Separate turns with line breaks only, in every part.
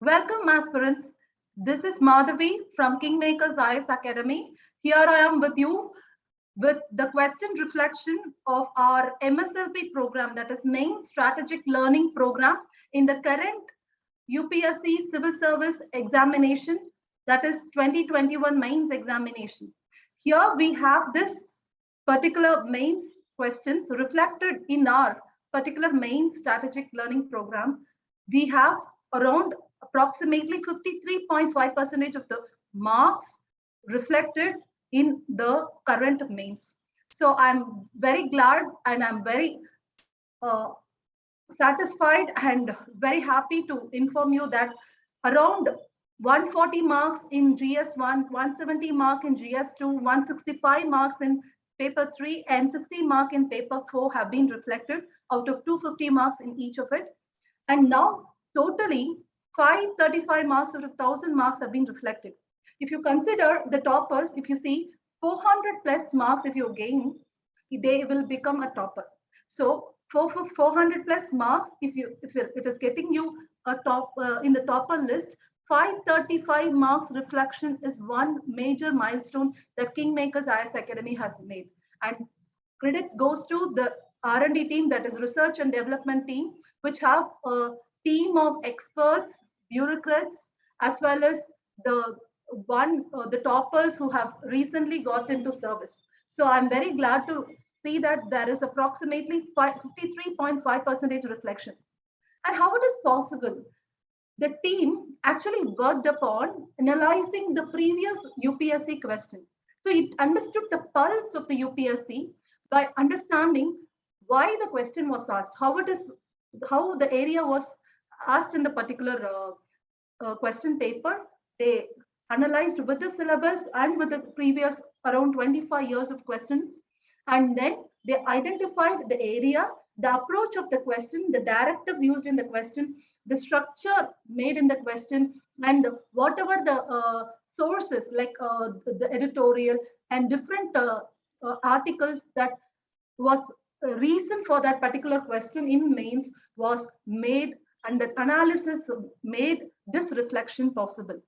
Welcome, aspirants. This is Madhavi from KingMakers IAS Academy. Here I am with you with the question reflection of our MSLP program, that is Main Strategic Learning Program in the current UPSC Civil Service examination, that is 2021 Mains examination. Here we have this particular mains questions reflected in our particular main strategic learning program. We have around approximately 53.5% of the marks reflected in the current mains. So I'm very glad and I'm very uh, satisfied and very happy to inform you that around 140 marks in GS1, 170 mark in GS2, 165 marks in paper 3 and 60 mark in paper 4 have been reflected out of 250 marks in each of it. And now totally 535 marks out of 1000 marks have been reflected. If you consider the toppers, if you see 400 plus marks, if you gain, they will become a topper. So for 400 plus marks, if it is getting you a top in the topper list, 535 marks reflection is one major milestone that KingMakers IAS Academy has made. And credits goes to the R&D team, that is research and development team, which have a team of experts, bureaucrats, as well as the toppers who have recently got into service. So I'm very glad to see that there is approximately 53.5% reflection. And how it is possible? The team actually worked upon analyzing the previous UPSC question. So it understood the pulse of the UPSC by understanding why the question was asked, how the area was asked in the particular question paper. They analyzed with the syllabus and with the previous around 25 years of questions. And then they identified the area, the approach of the question, the directives used in the question, the structure made in the question, and whatever the sources like the editorial and different articles that was a reason for that particular question in mains was made, and the analysis made this reflection possible.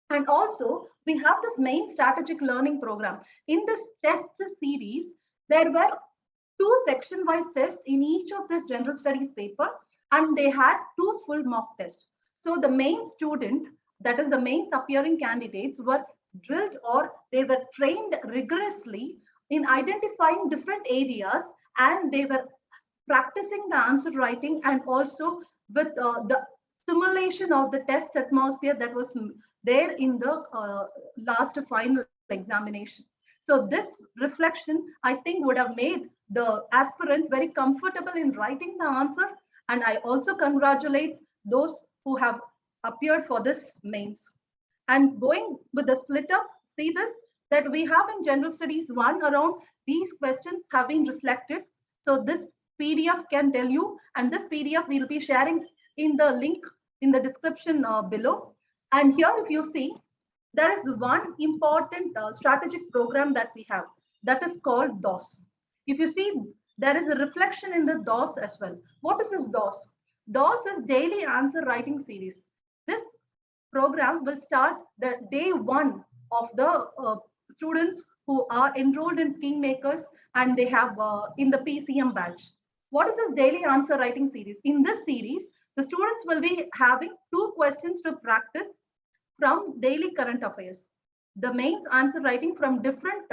And also, we have this main strategic learning program. In this test series, there were 2 section-wise tests in each of this general studies paper, and they had 2 full mock tests. So the main student, that is the main appearing candidates, were drilled or they were trained rigorously in identifying different areas, and they were practicing the answer writing and also with the simulation of the test atmosphere that was there in the last final examination. So this reflection, I think, would have made the aspirants very comfortable in writing the answer. And I also congratulate those who have appeared for this mains. And going with the split up, see this, that we have in general studies 1 around these questions have been reflected. So this PDF can tell you, and this PDF we'll be sharing in the link in the description below. And here, if you see, there is one important strategic program that we have that is called DOS. If you see, there is a reflection in the DOS as well. What is this DOS? DOS is daily answer writing series. This program will start the day 1 of the students who are enrolled in KingMakers and they have in the PCM batch. What is this daily answer writing series? In this series, the students will be having 2 questions to practice from daily current affairs. The mains answer writing from different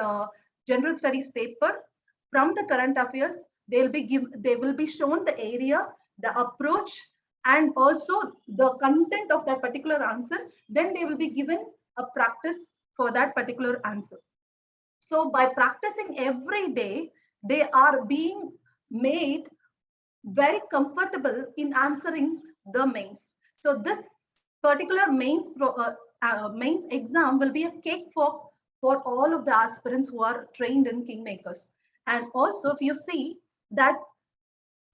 general studies paper from the current affairs. They will be shown the area, the approach, and also the content of that particular answer. Then they will be given a practice for that particular answer. So by practicing every day, they are being made very comfortable in answering the mains. So this particular mains exam will be a cakewalk for all of the aspirants who are trained in KingMakers. And also, if you see that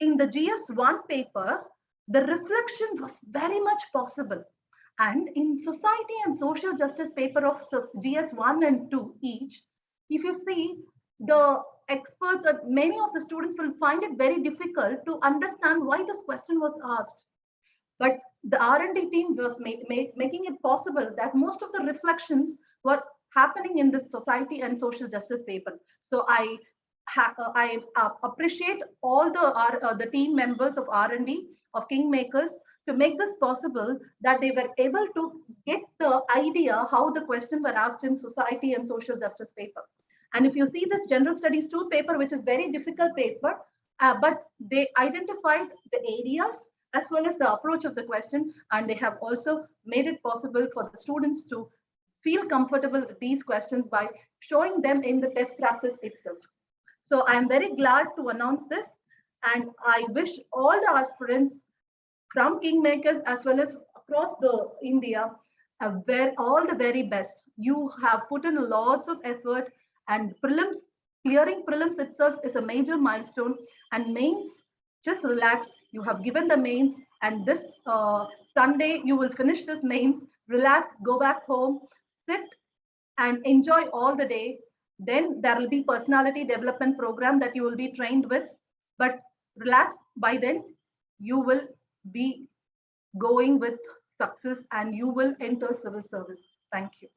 in the GS1 paper, the reflection was very much possible. And in society and social justice paper of GS1 and 2 each, if you see, the experts or many of the students will find it very difficult to understand why this question was asked. But the R&D team was making it possible that most of the reflections were happening in this society and social justice paper. So I appreciate all the team members of R&D of Kingmakers to make this possible, that they were able to get the idea how the questions were asked in society and social justice paper. And if you see this general studies 2 paper, which is very difficult paper, but they identified the areas as well as the approach of the question, and they have also made it possible for the students to feel comfortable with these questions by showing them in the test practice itself. So I am very glad to announce this, and I wish all the aspirants from Kingmakers as well as across the India were all the very best. You have put in lots of effort, and prelims, clearing prelims itself is a major milestone, and mains, just relax. You have given the mains, and this Sunday you will finish this mains. Relax, go back home, sit and enjoy all the day. Then there will be personality development program that you will be trained with, but relax. By then you will be going with success and you will enter civil service. Thank you.